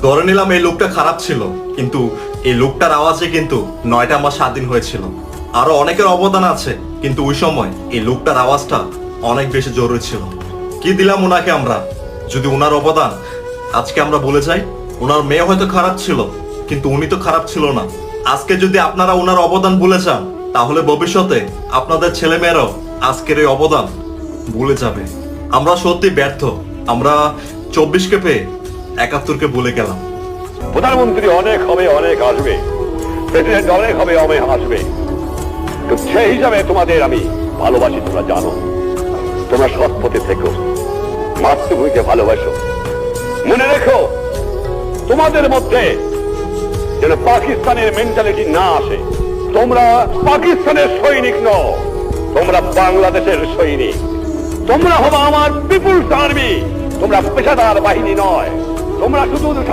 ধরে নিলাম এই লোকটা খারাপ ছিল, কিন্তু এই লোকটার আওয়াজে কিন্তু 9টা মাস স্বাধীন হয়েছিল। আরো অনেকের অবদান আছে, কিন্তু ওই সময় এই লোকটার আওয়াজটা অনেক বেশি জরুরি ছিল। কি দিলাম ওনাকে আমরা, যদি ওনার অবদান আজকে আমরা বলে যাই? ওনার মেয়ে হয়তো খারাপ ছিল, কিন্তু উনি তো খারাপ ছিল না। আজকে যদি আপনারা ওনার অবদান ভুলে যান, তাহলে ভবিষ্যতে আপনাদের ছেলেমেয়েরাও আজকের এই অবদান ভুলে যাবে। আমরা সত্যি ব্যর্থ। আমরা 24কে পেয়ে 71কে ভুলে গেলাম। প্রধানমন্ত্রী অনেক হবে, অনেক আসবে, প্রেসিডেন্ট অনেক হবে, অনেক আসবে, তো সেই হিসাবে তোমাদের আমি ভালোবাসি। তোমরা জানো, তোমরা সৎ পথে থেকো, মাতৃভূমিকে ভালোবাসো। মনে রেখো, তোমাদের মধ্যে যেন পাকিস্তানের মেন্টালিটি না আসে। তোমরা পাকিস্তানের সৈনিক নও, তোমরা বাংলাদেশের সৈনিক। তোমরা হবে আমার পিপুলস আর্মি। তোমরা পেশাদার বাহিনী নয়, তোমরা শুধু